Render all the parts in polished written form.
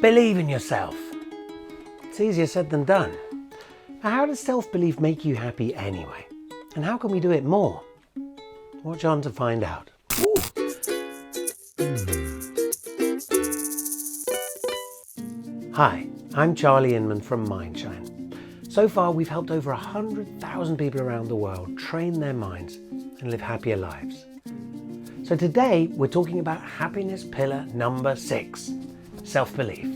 Believe in yourself. It's easier said than done. Now, how does self-belief make you happy anyway? And how can we do it more? Watch on to find out. Hi, I'm Charlie Inman from Mindshine. So far, we've helped over 100,000 people around the world train their minds and live happier lives. So today, we're talking about happiness pillar number 6, self-belief.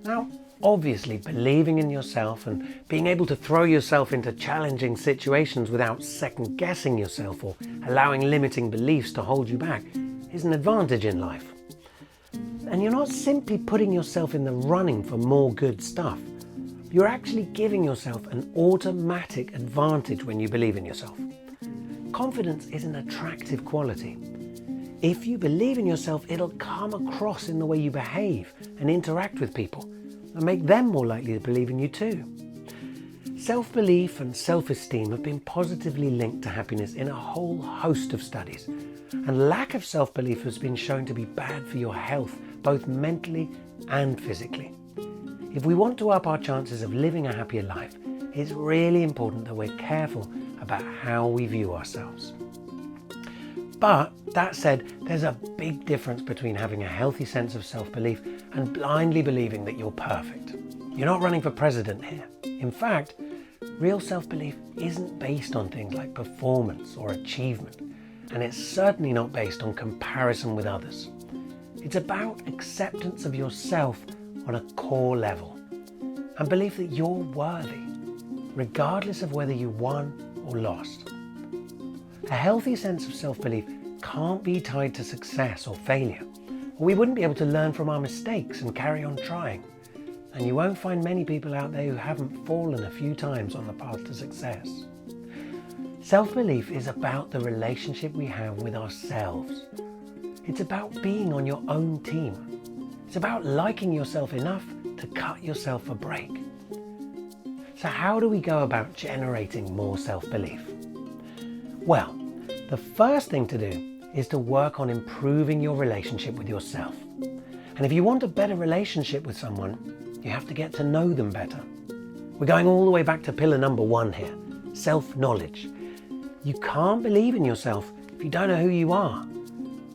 Now, obviously, believing in yourself and being able to throw yourself into challenging situations without second-guessing yourself or allowing limiting beliefs to hold you back is an advantage in life. And you're not simply putting yourself in the running for more good stuff. You're actually giving yourself an automatic advantage when you believe in yourself. Confidence is an attractive quality. If you believe in yourself, it'll come across in the way you behave and interact with people and make them more likely to believe in you too. Self-belief and self-esteem have been positively linked to happiness in a whole host of studies, and lack of self-belief has been shown to be bad for your health, both mentally and physically. If we want to up our chances of living a happier life, it's really important that we're careful about how we view ourselves. But that said, there's a big difference between having a healthy sense of self-belief and blindly believing that you're perfect. You're not running for president here. In fact, real self-belief isn't based on things like performance or achievement, and it's certainly not based on comparison with others. It's about acceptance of yourself on a core level and belief that you're worthy, regardless of whether you won or lost. A healthy sense of self-belief can't be tied to success or failure, or we wouldn't be able to learn from our mistakes and carry on trying. And you won't find many people out there who haven't fallen a few times on the path to success. Self-belief is about the relationship we have with ourselves. It's about being on your own team. It's about liking yourself enough to cut yourself a break. So how do we go about generating more self-belief? Well, the first thing to do is to work on improving your relationship with yourself. And if you want a better relationship with someone, you have to get to know them better. We're going all the way back to pillar number 1 here, self-knowledge. You can't believe in yourself if you don't know who you are.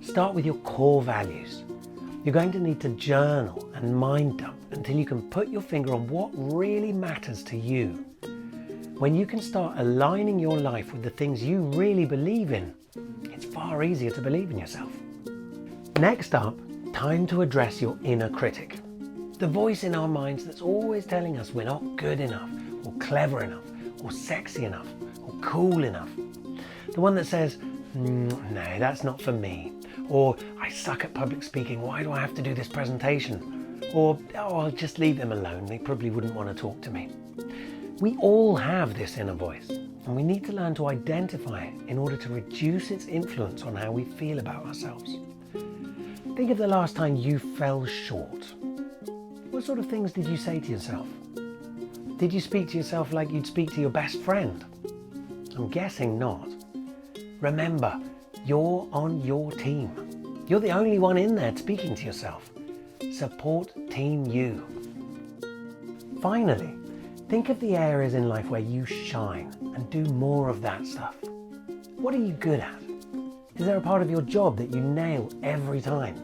Start with your core values. You're going to need to journal and mind dump until you can put your finger on what really matters to you. When you can start aligning your life with the things you really believe in, it's far easier to believe in yourself. Next up, time to address your inner critic. The voice in our minds that's always telling us we're not good enough, or clever enough, or sexy enough, or cool enough. The one that says, no, that's not for me. Or, I suck at public speaking, why do I have to do this presentation? Or, oh, I'll just leave them alone, they probably wouldn't want to talk to me. We all have this inner voice, and we need to learn to identify it in order to reduce its influence on how we feel about ourselves. Think of the last time you fell short. What sort of things did you say to yourself? Did you speak to yourself like you'd speak to your best friend? I'm guessing not. Remember, you're on your team. You're the only one in there speaking to yourself. Support Team You. Finally, think of the areas in life where you shine and do more of that stuff. What are you good at? Is there a part of your job that you nail every time?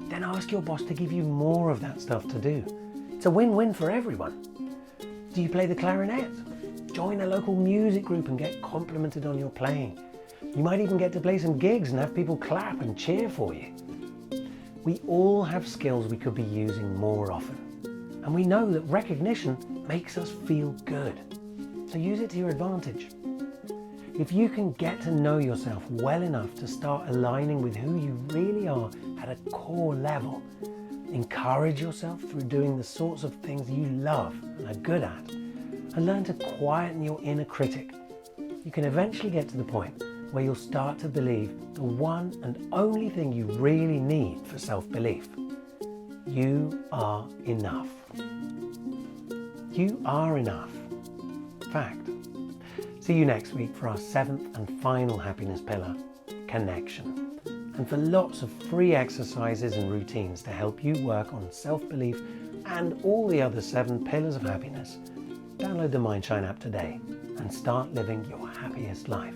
Then ask your boss to give you more of that stuff to do. It's a win-win for everyone. Do you play the clarinet? Join a local music group and get complimented on your playing. You might even get to play some gigs and have people clap and cheer for you. We all have skills we could be using more often. And we know that recognition makes us feel good. So use it to your advantage. If you can get to know yourself well enough to start aligning with who you really are at a core level, encourage yourself through doing the sorts of things you love and are good at, and learn to quieten your inner critic, you can eventually get to the point where you'll start to believe the one and only thing you really need for self-belief. You are enough. You are enough. Fact. See you next week for our 7th and final happiness pillar, connection. And for lots of free exercises and routines to help you work on self-belief and all the other 7 pillars of happiness, download the Mindshine app today and start living your happiest life.